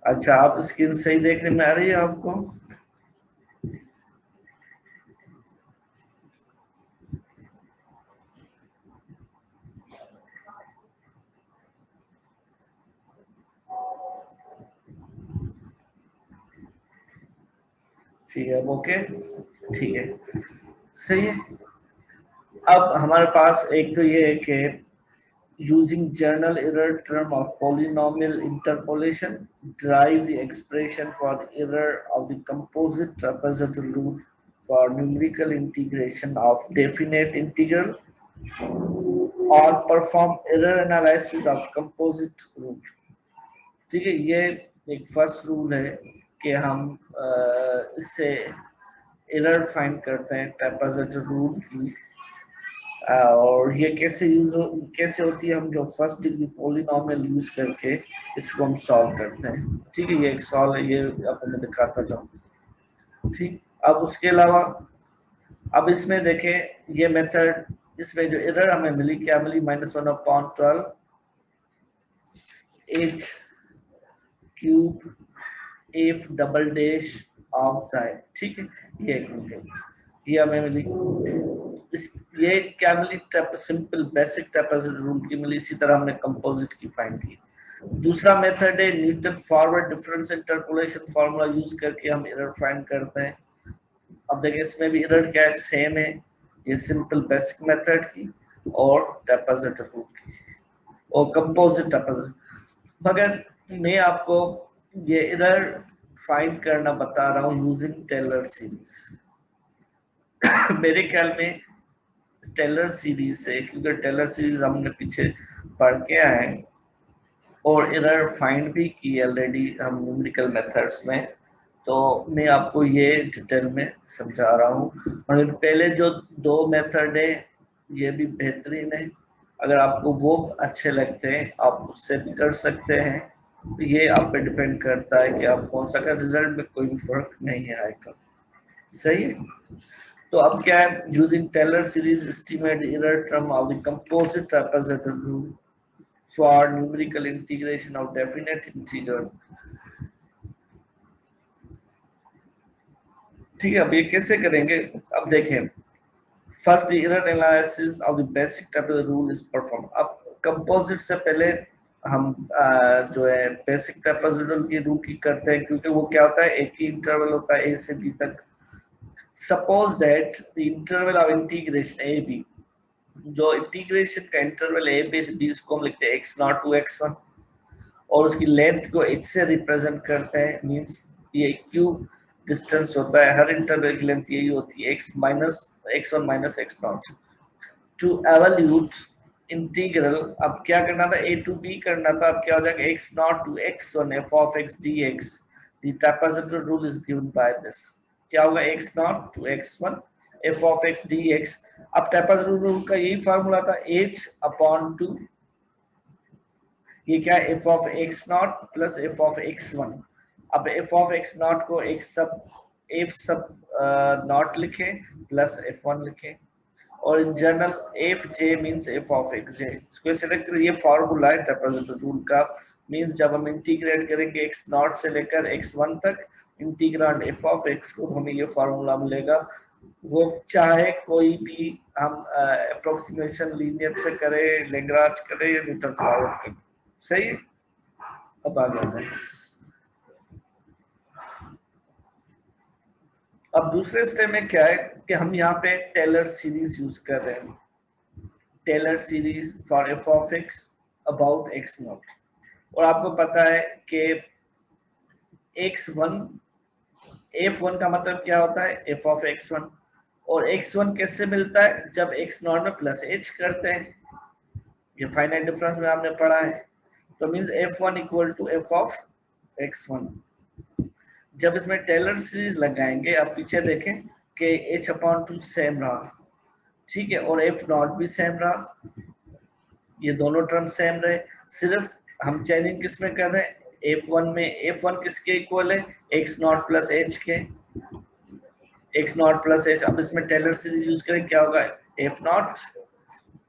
अच्छा, आप स्क्रीन सही देखने में आ रही है आपको? ठीक है, ओके, ठीक है, सही है। अब हमारे पास एक तो ये है कि using journal error term of polynomial interpolation, derive the expression for the error of the composite trapezoidal rule for numerical integration of definite integral, or perform error analysis of composite rule। ठीक है, ये एक first rule है कि हम इससे error find करते हैं ट्रेपेजॉइडल रूल की। और ये कैसे होती है, हम जो फर्स्ट डिग्री पॉलिनोमियल यूज करके इसको हम सॉल्व करते हैं। ठीक है, ये एक सॉल्व है, ये आपको मैं दिखाता जाऊँ। ठीक, अब उसके अलावा अब इसमें देखें ये मेथड, इसमें जो एरर हमें मिली क्या मिली, -1/12 H cube F double dash of side. ठीक है, ये एक मिल, ये हमें मिली। ये क्या मिली, सिंपल बेसिक ट्रेपेजॉइडल रूल की मिली। इसी तरह हमने कंपोजिट की फाइंड की। दूसरा मेथड है Newton forward difference interpolation formula use करके हम एरर फाइंड करते हैं। अब देखिए इसमें भी एरर क्या है, सेम है, ये सिंपल बेसिक मेथड की और ट्रेपेजॉइडल रूल की और कंपोजिट ट्रेपेजॉइडल। मगर मैं आपको ये एरर फाइंड करना बता रहा हूँ यूजिंग टेलर सीरीज। मेरे ख्याल में टेलर सीरीज से, क्योंकि टेलर सीरीज हमने पीछे पढ़ के आए और एरर फाइंड भी की ऑलरेडी हम न्यूमेरिकल मेथड्स में, तो मैं आपको ये डिटेल में समझा रहा हूँ। मगर पहले जो दो मेथड है ये भी बेहतरीन है, अगर आपको वो अच्छे लगते हैं आप उससे भी कर सकते हैं। ये आप पे डिपेंड करता है कि आप कौन सा का, रिजल्ट में कोई भी फर्क नहीं आएगा। सही है, तो अब क्या है, using Taylor series estimate error term of the composite trapezoidal rule for numerical integration of definite integral. ठीक है, अब ये कैसे करेंगे, अब देखें first the error analysis of the basic trapezoidal rule is perform. अब कंपोजिट से पहले हम जो है बेसिक ट्रेपेजॉइडल की रूल की करते हैं, क्योंकि वो क्या होता है, एक ही इंटरवल होता है ए से बी तक। Suppose that the interval of integration a b, जो इंटीग्रेशन का इंटरवल ए बी से बी, इसको हम लिखते हैं x0 to x1 और उसकी लेंथ को h से रिप्रेजेंट करते हैं। मींस ये q डिस्टेंस होता है, हर इंटरवल की लेंथ यही होती है, x1 minus x0। To evaluate integral, अब क्या करना था, a to b करना था। अब क्या हो जाएगा, x0 to x1 f of x dx, the trapezoidal rule is given by this। क्या होगा, x0 to x1 f of x dx। अब ट्रेपेजॉइडल रूल का यही फार्मूला था, h अपॉन 2, ये क्या है, f of x0 plus f of x1। अब f of x0 को f सब नॉट लिखे प्लस f1 लिखे, और in general F J means F of X J. इसको सेलेक्ट करें, ये फॉर्मूला है ट्रेपेजॉइडल रूल का। मीन्स जब हम इंटीग्रेट करेंगे एक्स नॉट से लेकर x1 तक, इंटीग्रांड एफ ऑफ एक्स को, हमें ये फॉर्मूला मिलेगा। वो चाहे कोई भी हम अप्रोक्सीमेशन लीनियर से करें, लेग्रांज करें या न्यूटन फॉरवर्ड करें। सही, अब आगे आते हैं। अब दूसरे स्टेप में क्या है कि हम यहाँ पे टेलर सीरीज यूज कर रहे हैं, Taylor series for f of x about x naught. और आपको पता है कि x1 f1 का मतलब क्या होता है, f ऑफ x1, और x1 कैसे मिलता है, जब x नॉट में प्लस h करते हैं, ये फाइनाइट डिफरेंस में आपने पढ़ा है। तो means f1 equal to f of x1। जब इसमें टेलर सीरीज लगाएंगे, आप पीछे देखें कि h अपॉन 2 सेम रहा, ठीक है, और f नॉट भी सेम रहा, ये दोनों टर्म सेम रहे। सिर्फ हम चेंजिंग किस में कर रहे हैं, f1 में। f1 किसके इक्वल है, x नॉट प्लस h के, x नॉट प्लस h। अब इसमें टेलर सीरीज यूज करें, क्या होगा, f not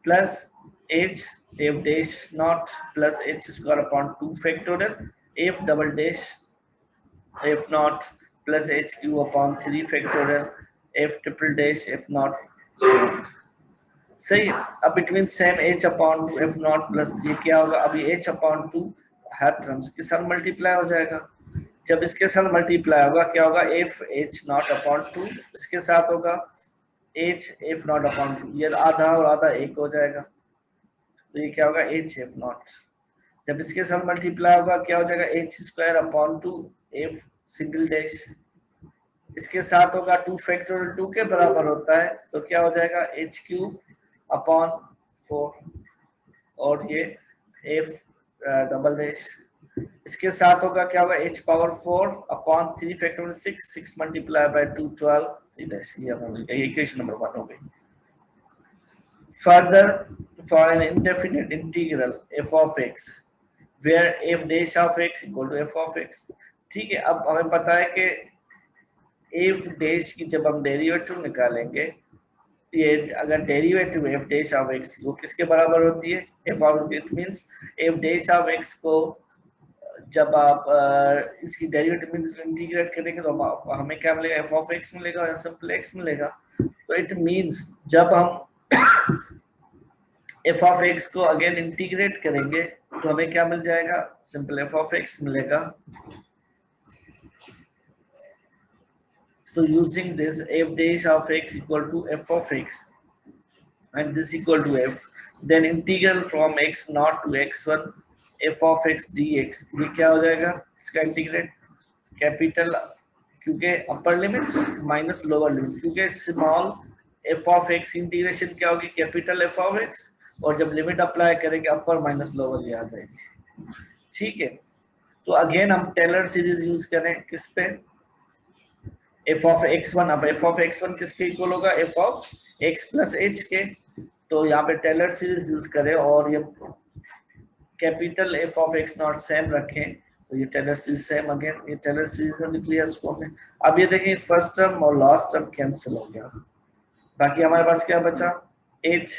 plus h f dash not plus h square upon 2 factorial f double dash f naught plus h q upon 3 factorial f triple dash f naught, so सही है। अब between same h upon to f naught plus ये क्या होगा, अभी h upon to हर terms के साथ मल्टीप्लाई हो जाएगा। जब इसके साथ मल्टीप्लाई होगा क्या होगा, F H not upon two, इसके साथ होगा H F not upon two, ये आधा और आधा एक हो जाएगा, तो ये क्या होगा एच एफ नॉट। जब इसके साथ मल्टीप्लाई होगा क्या हो जाएगा, H square upon to F single dash, इसके साथ होगा 2 फैक्टोरियल 2 के बराबर होता है, तो क्या हो जाएगा एच क्यूब अपॉन 4 और ये एफ डबल डैश, इसके साथ होगा क्या होगा H power 4 upon 3 factorial 6, 6 multiply by 2 12 3 dash, ये हमें मिल गया, ये इक्वेशन नंबर 1 हो गई। Further, for an indefinite integral f of x where f dash of x equal to f of x, ठीक है। अब हमें पता है कि f dash की जब हम डेरिवेटिव निकालेंगे, ये अगर derivative f dash of x वो किसके बराबर होती है, f of, it means f dash of x को जब आप इसकी डेरिवेटिव मींस इंटीग्रेट करेंगे तो हमें क्या मिलेगा, f of x मिलेगा और सिंपल x मिलेगा। तो इट मींस जब हम f of x को अगेन इंटीग्रेट करेंगे तो हमें क्या मिल जाएगा, सिंपल f of x मिलेगा। तो using this f dash of x equal to f of x and this equal to f, then integral from x naught to x1 f of x dx, ये क्या हो जाएगा इसका integrate, capital क्योंकि upper limit minus lower limit, क्योंकि small f of x integration क्या होगी capital f of x, और जब लिमिट अप्लाई करेंगे अपर माइनस लोअर ये आ जाएगी, ठीक है। तो अगेन हम टेलर सीरीज यूज करें किस पे, f of x1, अब f of x1 किसके इक्वल होगा, f of x plus h के, तो यहाँ पे टेलर सीरीज यूज करें और ये capital f of x not same रखें, तो ये टेलर सीरीज सेम, अगेन ये टेलर सीरीज में निकली है इसको हमने। अब ये देखें फर्स्ट टर्म और लास्ट टर्म कैंसिल हो गया, बाकी हमारे पास क्या बचा, h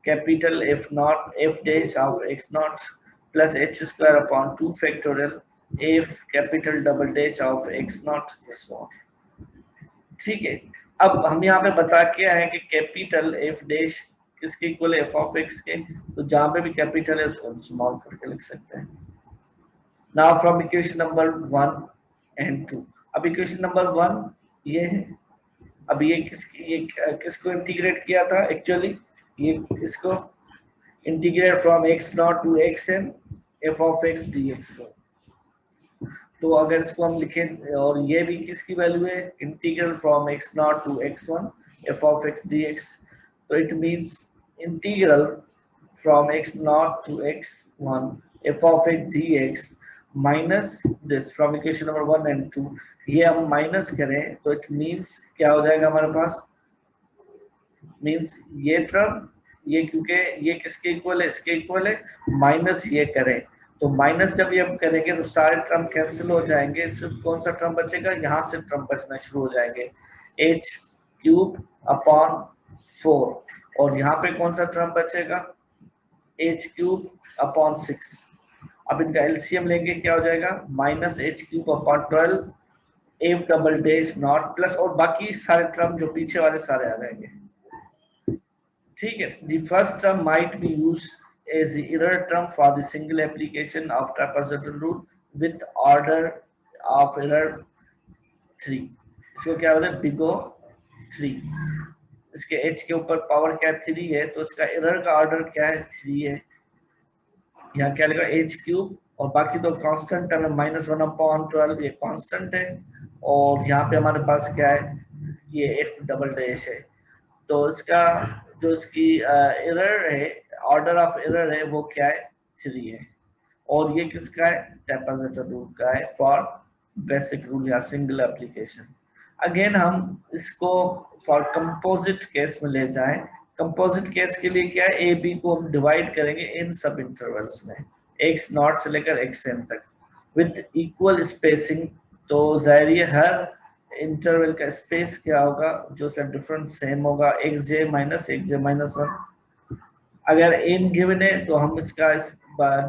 capital f not f dash of x not plus h square upon 2 factorial f capital double dash of x not, ठीक है। अब हम यहाँ पे बता के आए कि कैपिटल f डैश किसके इक्वल है, f ऑफ x के, तो जहां पे भी कैपिटल है उसको स्मॉल करके लिख सकते हैं। Now from equation number 1 and 2, अब इक्वेशन नंबर 1 ये है, अब ये किसको इंटीग्रेट किया था एक्चुअली, ये इसको integrate from x naught to xn f of x dx को, तो अगर इसको हम लिखें और ये भी किसकी वैल्यू है, integral from x naught to x1 f of x dx, तो it means integral from x naught to x1 f of x dx minus this from equation number 1 and 2, ये हम माइनस करें तो इट मींस क्या हो जाएगा हमारे पास, means ये टर्म ये, क्योंकि ये किसके इक्वल है, इसके इक्वल है, माइनस ये करें तो माइनस जब ये हम करेंगे तो सारे टर्म कैंसिल हो जाएंगे, सिर्फ कौन सा टर्म बचेगा, यहाँ से टर्म बचना शुरू हो जाएंगे, h क्यूब अपॉन 4, और यहाँ पे कौन सा टर्म बचेगा, h क्यूब अपॉन 6। अब इनका एलसीएम लेंगे क्या हो जाएगा, minus h cube upon 12 f double dash not plus, और बाकी सारे टर्म जो पीछे वाले सारे आ जाएंगे, ठीक है। The first term might be used as the error term for the single application of trapezoidal rule with order of error 3, इसको क्या होता है बिग O 3, इसके h के ऊपर पावर क्या 3 है, तो इसका एरर का ऑर्डर क्या है 3 है, यहाँ क्या लिखा h क्यूब, और बाकी तो कांस्टेंट टर्म है -1 अपॉन 12, ये कांस्टेंट है, और यहाँ पे हमारे पास क्या है ये f डबल डैश है, तो इसका जो इसकी एरर है, ऑर्डर ऑफ एरर है वो क्या है 3 है, और ये किसका है ट्रापेजोइडल रूल का है फॉर बेसिक रूल या सिंगल एप्लीकेशन। अगेन हम इसको फॉर कंपोजिट केस में ले जाएं, कंपोजिट केस के लिए क्या है, ए बी को हम डिवाइड करेंगे इन सब इंटरवल्स में x नॉट से लेकर xn तक विद इक्वल स्पेसिंग, तो जाहिर है हर इंटरवल का स्पेस क्या होगा जो से डिफरेंस सेम होगा, xj माइनस xj माइनस 1। अगर n गिवन है तो हम इसका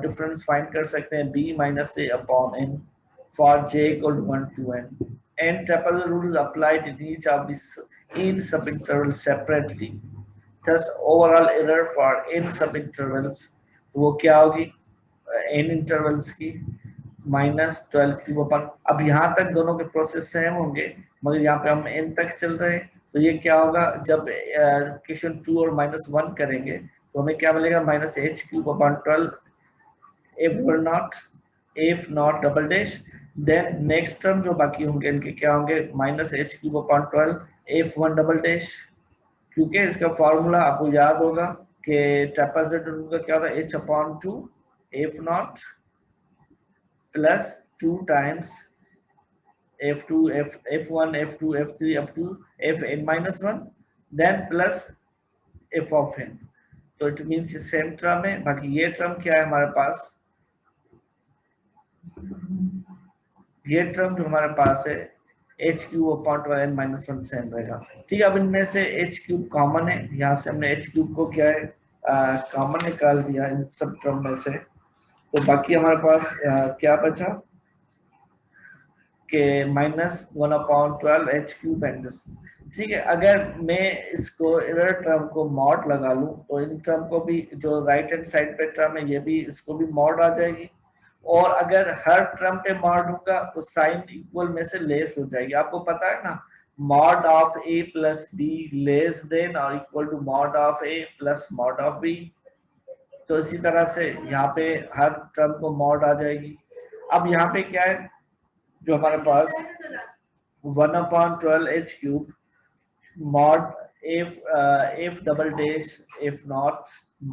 डिफरेंस फाइंड कर सकते हैं b minus a upon n, for j equal to 1 to n. And trapezoid rule is applied in each of these n subintervals separately. Thus overall error for n subintervals वो क्या होगी n intervals की -12 cube अपन। अब यहाँ तक दोनों के process same होंगे मगर यहाँ पे हम n तक चल रहे हैं तो ये क्या होगा जब क्वेश्चन 2 और -1 करेंगे तो हमें क्या मिलेगा -h³/12 f0 double dash. Then next term जो बाकी होंगे इनके क्या होंगे -h³/12 f1 डबल डैश, क्योंकि इसका फॉर्मूला आपको याद होगा कि ट्रेपेजॉइड रूल का क्या होता है h/2 f0 plus 2 times f2 f1 f2 f3 up to fn-1 then plus f of n। तो इट मीन्स ये सेम टर्म है। बाकी ये टर्म क्या है हमारे पास, ये टर्म जो हमारे पास है h³/n-1 सेम रहेगा। ठीक है, अब इनमें से h³ कॉमन है, यहाँ से हमने h³ को क्या है कॉमन निकाल दिया इन सब टर्म में से। तो बाकी हमारे पास क्या बचा कि -1/12 h³ एंड दिस। ठीक है, अगर मैं इसको एरर टर्म को मॉड लगा लूं तो इन टर्म को भी जो राइट हैंड साइड पे टर्म है ये भी इसको भी मॉड आ जाएगी। और अगर हर टर्म पे मॉड होगा तो साइन इक्वल में से लेस हो जाएगी। आपको पता है ना mod of a plus b less than और equal to mod of a plus mod of b। तो इसी तरह से यहाँ पे हर टर्म को मॉड आ जाएगी। अब यहाँ पे क्या है जो हमारे पास 1/12 h³ mod f double dash f0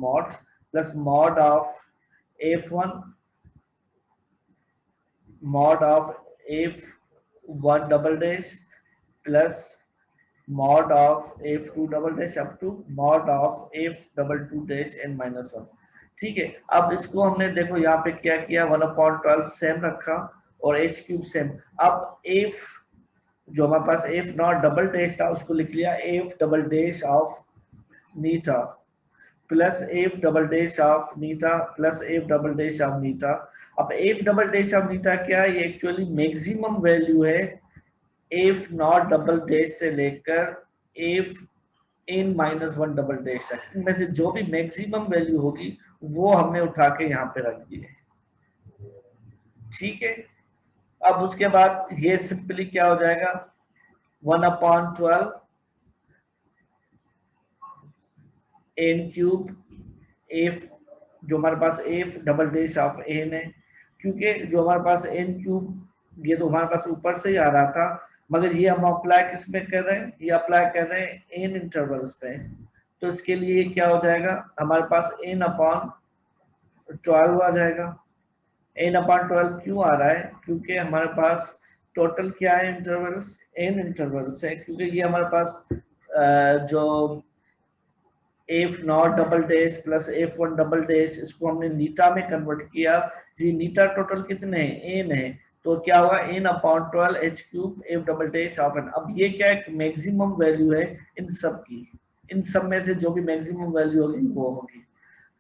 mod plus mod of f1 mod of f1 double dash plus mod of f2 double dash up to mod of f double to dash n-1। ठीक है, अब इसको हमने देखो यहाँ पे क्या किया 1/12 सेम रखा और h³ सेम। अब f जो हमारे पास f0 डबल डैश था उसको लिख लिया f double dash of eta plus f double dash of eta plus f double dash of eta. अब f double dash of eta क्या है, ये एक्चुअली मैक्सिमम वैल्यू है f0 डबल डैश से लेकर fn-1 डबल डैश तक। इनमें से जो भी मैक्सिमम वैल्यू होगी वो हमने उठा के यहाँ पे रख दी है। ठीक है, अब उसके बाद ये सिंपली क्या हो जाएगा 1/12 n³ f जो हमारे पास f double dash of n है, क्योंकि जो हमारे पास n³ ये तो हमारे पास ऊपर से ही आ रहा था मगर ये हम अप्लाई किस में कर रहे हैं, ये अप्लाई कर रहे हैं n इंटरवल्स पे। तो इसके लिए क्या हो जाएगा हमारे पास n/12 आ जाएगा। n/12 क्यों आ रहा है, क्योंकि हमारे पास टोटल क्या है इंटरवल्स n इंटरवल्स है, क्योंकि ये हमारे पास जो f0 double dash plus f1 double dash इसको हमने नीटा में कन्वर्ट किया। जी नीटा टोटल कितने हैं n है, तो क्या होगा n/12 h³ f double dash of n। अब ये क्या है मैक्सिमम वैल्यू है इन सब की, इन सब में से जो भी मैक्सिमम वैल्यू होगी वो होगी।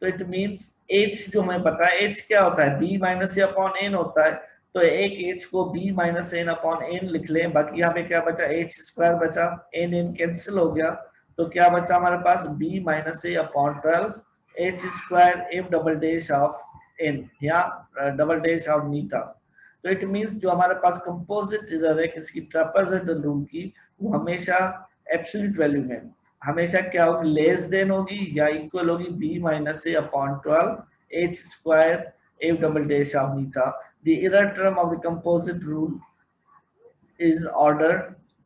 तो इट मींस h जो हमें पता है h क्या होता है b माइनस a/n होता है। तो एक h को b माइनस n/n लिख लें। बाकी यहाँ पे क्या बचा h² बचा, n कैंसिल हो गया तो क्या बचा हमारे पास b minus a/12 h² f double dash of n या डबल डैश ऑफ नीटा। तो इट मींस जो हमारे पास कंपोजिट एरर है किसकी ट्रेपेजॉइडल रूल की वो हमेशा एब्सोल्यूट वैल्यू में हमेशा क्या होगी लेस देन होगी या इक्वल होगी b minus a/12 h² f double dash of Neeta. The error term of the composite rule is order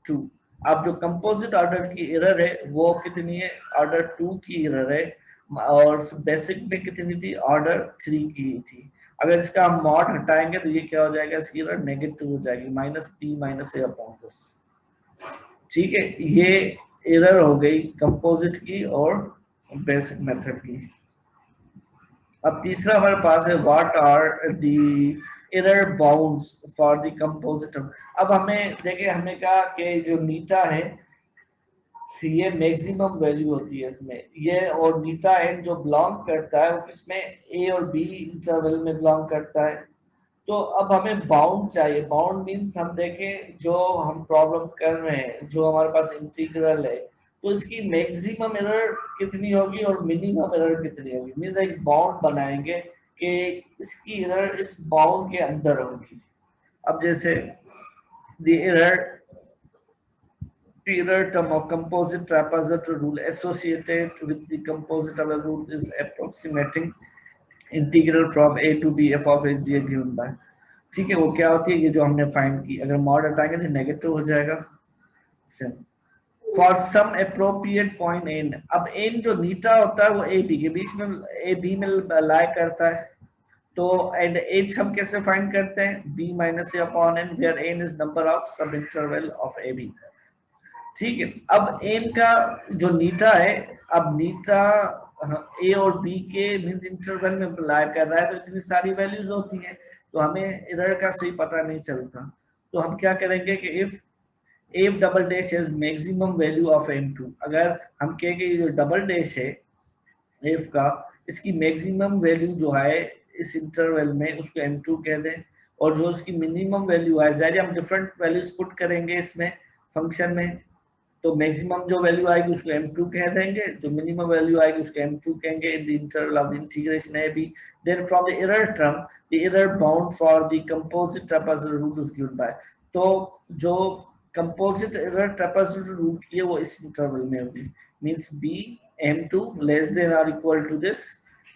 2। अब जो कंपोजिट ऑर्डर की एरर है वो कितनी है ऑर्डर 2 की एरर है और बेसिक में कितनी थी ऑर्डर 3 की थी। अगर इसका हम मॉड हटाएंगे तो ये क्या हो जाएगा इसकी एरर नेगेटिव हो जाएगी -b माइनस a/10। ठीक है, ये एरर हो गई कंपोजिट की और बेसिक मेथड की। अब तीसरा हमारे पास है what are the error bounds for the composite. अब हमें देखिए हमने कहा कि जो नीटा है ये मैक्सिमम वैल्यू होती है इसमें, ये और नीटा एन जो बिलोंग करता है वो किसमें ए और बी इंटरवल में बिलोंग करता है। तो अब हमें बाउंड चाहिए। बाउंड मीन्स हम देखें जो हम प्रॉब्लम कर रहे हैं, जो हमारे पास इंटीग्रल है, तो इसकी मैक्सिमम एरर कितनी होगी और मिनिमम एरर कितनी होगी। मीन्स एक बाउंड बनाएंगे कि इसकी एरर इस बाउंड के अंदर होगी। अब जैसे the error The term of composite trapezoidal rule associated with the composite of a rule is approximating integral from a to b f of h dx given by। ठीक है, वो क्या होती है, ये जो हमने फाइंड की, अगर मॉड हटाएंगे तो नेगेटिव हो जाएगा। For some appropriate point n, अब एन जो नीटा होता है वो ए बी के बीच में, ए बी में लाई करता है। तो एंड एच हम कैसे फाइंड करते हैं, b minus A upon n, where n is number of sub interval of a b. ठीक है, अब एन का जो नीटा है, अब नीटा ए और बी के मींस इंटरवल में लाई कर रहा है, तो इतनी सारी वैल्यूज होती हैं, तो हमें एरर का सही पता नहीं चलता। तो हम क्या करेंगे कि if F double dash is maximum value of m2, अगर हम कहेंगे ये जो डबल डैश है एफ का, इसकी मैक्सिमम वैल्यू जो है इस इंटरवल में उसको m2 कह दें, और जो उसकी मिनिमम वैल्यू है, जाहिर हम डिफरेंट वैल्यूज पुट करेंगे इसमें फंक्शन में, तो मैक्सिमम जो वैल्यू आएगी उसको m2 कह देंगे, जो मिनिमम वैल्यू आएगी उसको m2 कहेंगे in the interval of the integration ab। Then from the error term the error bound for the composite trapezoidal rule is given by, तो जो कंपोजिट एरर ट्रापेजॉइडल रूल की है वो इस इंटरवल में होगी। Means b m2 less than और equal to this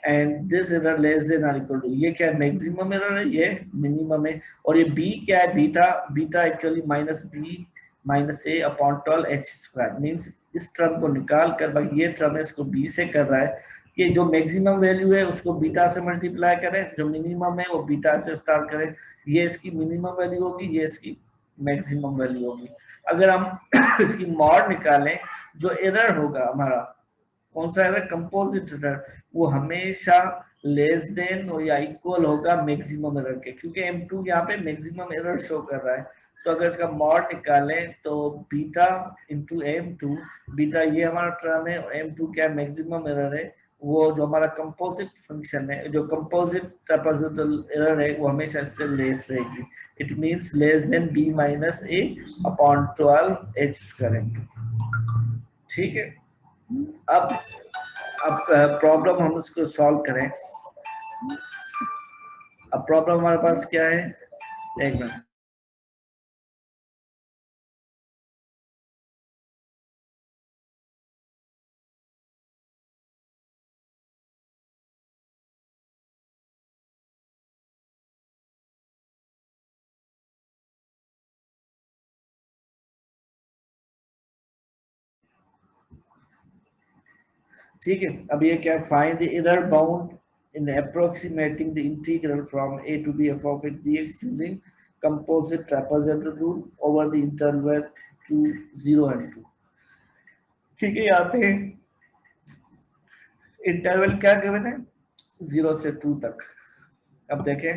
and this error less than और इक्वल टू, ये क्या मैक्सिमम एरर है, ये मिनिमम है, और ये b क्या है, beta, beta actually minus b minus ए अपॉन 12 एच स्क्वायर। मीन्स इस टर्म को निकाल कर, भाई ये टर्म है इसको बी से कर रहा है कि जो मैक्सिमम वैल्यू है उसको बीटा से मल्टीप्लाई करें, जो मिनिमम है वो बीटा से स्टार्ट करें, ये इसकी मिनिमम वैल्यू होगी, ये इसकी मैक्सिमम वैल्यू होगी। अगर हम इसकी मॉड निकालें, जो एरर होगा हमारा, कौन सा एरर, कंपोजिट एरर, वो हमेशा लेस देन या इक्वल होगा मैक्सिमम एरर के, क्योंकि m2 यहाँ पे मैक्सिमम एरर शो कर रहा है। तो अगर इसका मॉड निकालें तो बीटा इंटू m2, बीटा ये हमारा टर्म है और m2 क्या मैक्सिमम एरर है, वो जो हमारा कंपोजिट फंक्शन है, जो कंपोजिट ट्रापेजॉइडल एरर है, वो हमेशा इससे लेस रहेगी। It means less than b minus a upon 12 h करें। ठीक है, अब प्रॉब्लम हम इसको सॉल्व करें। अब प्रॉब्लम हमारे पास क्या है, एक मिनट, ठीक है। अब ये क्या, find the error bound in approximating the integral from a to b f of x dx using composite trapezoidal rule over the interval to 0 and 2। ठीक है, यहाँ पे इंटरवल क्या गिवन है, 0 से 2 तक। अब देखें,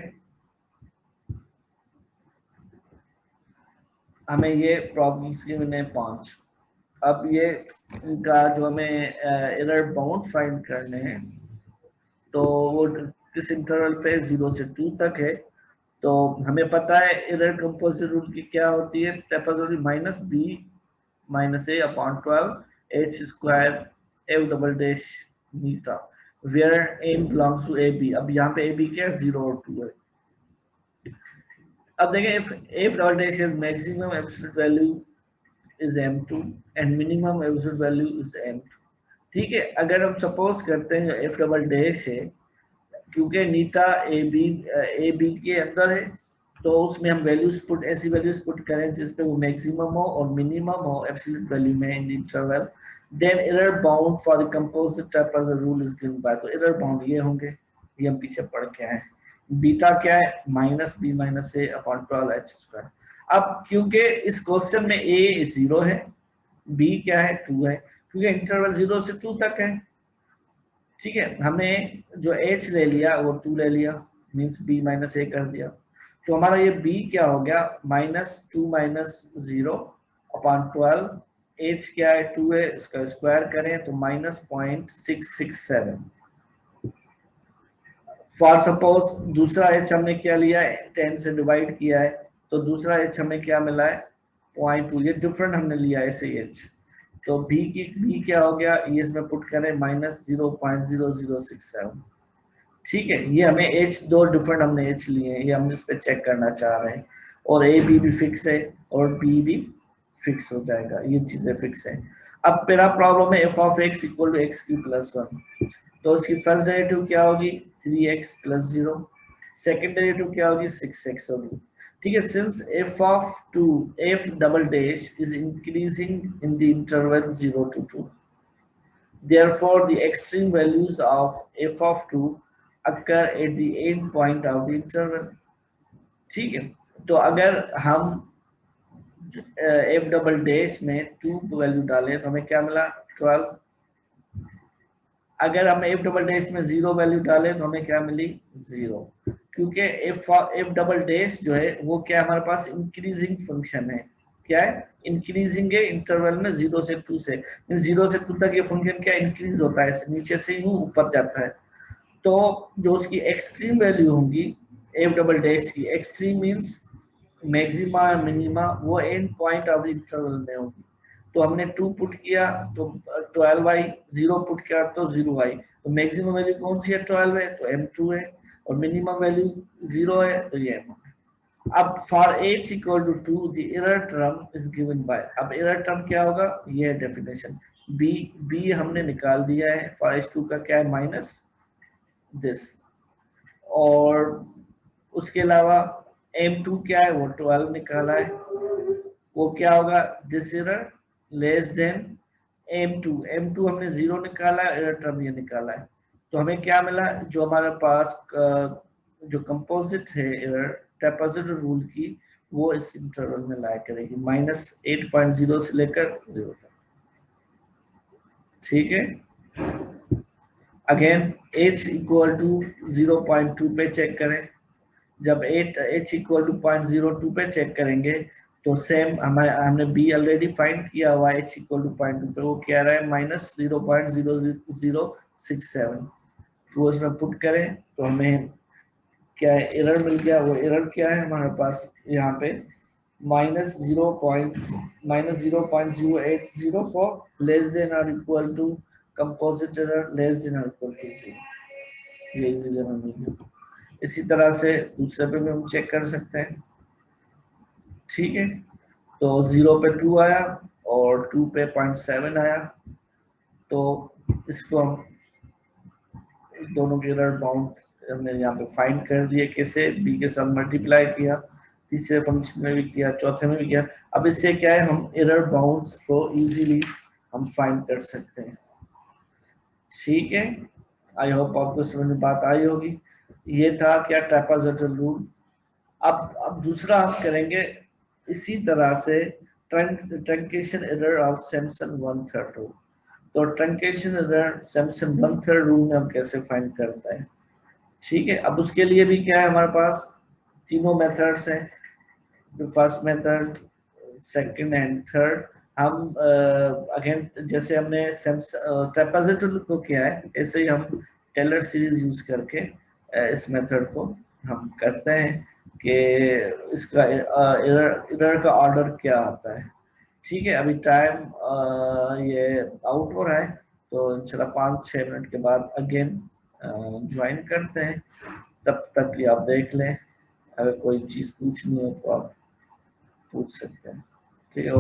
हमें ये प्रॉब्लम्स गिवन है 5। अब ये इनका जो हमें एरर बाउंड फाइंड करने हैं, तो वो किस इंटरवल पे 0 से 2 तक है। तो हमें पता है एरर कंपोजिट रूल की क्या होती है, trapezoidal minus b minus a upon 12 h square f double dash eta where n belongs to ab। अब यहाँ पे ab क्या है, 0 और 2 है। अब देखें, if double dash is maximum absolute value is m2 and minimum absolute value is m2। ठीक है, अगर हम सपोज करते हैं f डबल डैश है, क्योंकि नीटा ए बी के अंदर है, तो उसमें हम वैल्यूज पुट, ऐसी वैल्यूज पुट करें जिसपे वो मैक्सिमम हो और मिनिमम हो एब्सोल्यूट वैल्यू में in interval. Then error bound for the composite trapezoidal rule is given by, तो एरर बाउंड ये होंगे, ये हम पीछे पढ़ के आए। बीटा क्या है, माइनस बी माइनस ए अपॉन 12 एच स्क्वायर। अब क्योंकि इस क्वेश्चन में ए 0 है, बी क्या है, 2 है, क्योंकि इंटरवल 0 से 2 तक है। ठीक है, हमने जो h ले लिया वो 2 ले लिया, मीन्स b माइनस ए कर दिया, तो हमारा ये b क्या हो गया, -2 माइनस 0 अपॉन 12, h क्या है, 2 है, इसका स्क्वायर करें तो -0.667। फॉर सपोज दूसरा एच हमने क्या लिया है, 10 से डिवाइड किया है, तो दूसरा एच हमें क्या मिला है, 0.2, ये डिफरेंट हमने लिया है ऐसे एच। तो बी क्या हो गया, ये इसमें पुट करें -0.0067। ठीक है, ये हमें एच, दो डिफरेंट हमने एच लिए हैं, ये हम इस पे चेक करना चाह रहे हैं। और ए बी भी फिक्स है और बी भी फिक्स हो जाएगा, ये चीजें फिक्स है। अब मेरा प्रॉब्लम है F of X equal to X cube plus 1। तो उसकी फर्स्ट डेरिवेटिव क्या होगी, 3x प्लस 0। सेकेंड डेरिवेटिव क्या होगी, 6x होगी। ठीक है, since F of two, F double dash is increasing in the interval 0 to 2, therefore the extreme values of f of 2 occur at the end point of the interval। ठीक है, तो अगर हम एफ डबल डैश में 2 value डालें तो हमें क्या मिला, 12। अगर हम एफ डबल डैश में 0 वैल्यू डालें तो हमें क्या मिली, 0। क्योंकि एफ डबल डैश जो है वो क्या हमारे पास इंक्रीजिंग फंक्शन है, क्या है, इंक्रीजिंग है इंटरवल में 0 से 2 से। 0 से 2 तक ये फंक्शन क्या इंक्रीज होता है, नीचे से यूं ऊपर जाता है। तो जो उसकी एक्सट्रीम वैल्यू होंगी एफ डबल डैश की, एक्सट्रीम मींस मैक्सिमा मिनिमा, वो and point of the interval में होगी। तो हमने 2 पुट किया तो 12 आई, 0 पुट किया तो 0 आई। तो मैक्सिमम वैल्यू कौन सी है, 12 है, तो m2 है। और मिनिमम वैल्यू 0 है, तो ये m1 है। अब for h equal to 2 the error term is given by, अब एरर टर्म क्या होगा, ये है डेफिनेशन। b हमने निकाल दिया है, फॉर h2 का क्या है, माइनस दिस। और उसके अलावा m2 क्या है, वो 12 निकाला है, वो क्या होगा, this error less then m2। m2 हमने 0 निकाला है, एरर टर्म ये निकाला है। तो हमें क्या मिला, जो हमारे पास जो कंपोजिट है एरर ट्रेपेजॉइडल रूल की, वो इस इंटरवल में लाया करेगी -8.0 से लेकर 0 तक। ठीक है, अगेन h इक्वल टू 0.2 पे चेक करें। जब h इक्वल टू 0.02 पे चेक करेंगे तो सेम हमने b ऑलरेडी फाइंड किया हुआ है, h इक्वल टू 0.2 पे, वो क्या रहा है, -0.0067। तो उसमें पुट करें तो हमें क्या है, एरर मिल गया। वो एरर क्या है हमारे पास यहाँ पे, -0.0804 फॉर लेस देन और equal to composite error less than और इक्वल टू 0। ये इजी एरर मिल गया। इसी तरह से दूसरे पे भी हम चेक कर सकते हैं। ठीक है, तो 0 पे 2 आया और 2 पे 0.7 आया। तो इसको हम दोनों के एरर बाउंड हमने यहाँ पे फाइंड कर दिए, कैसे, बी के साथ मल्टीप्लाई किया, तीसरे फंक्शन में भी किया, चौथे में भी किया। अब इससे क्या है, हम एरर बाउंड्स को इजीली हम फाइंड कर सकते हैं। ठीक है, आई होप आपको समझ में बात आई होगी। ये था क्या, ट्रेपेजॉइडल रूल। अब दूसरा हम करेंगे इसी तरह से, truncation error of Samson 1/3 rule. तो ट्रंकेशन एरर सैमसन 1/3 रूल में हम कैसे फाइंड करते हैं। ठीक है, अब उसके लिए भी क्या है, हमारे पास तीनों मेथड्स हैं, first method, second and third. हम अगेन जैसे हमने ट्रेपेजॉइडल को किया है, ऐसे ही हम टेलर सीरीज यूज करके इस मेथड को हम करते हैं कि इसका एरर का ऑर्डर क्या आता है। ठीक है, अभी टाइम ये आउट हो रहा है, तो चला 5-6 मिनट के बाद अगेन ज्वाइन करते हैं। तब तक ये आप देख लें, अगर कोई चीज़ पूछनी हो तो आप पूछ सकते हैं। ठीक है।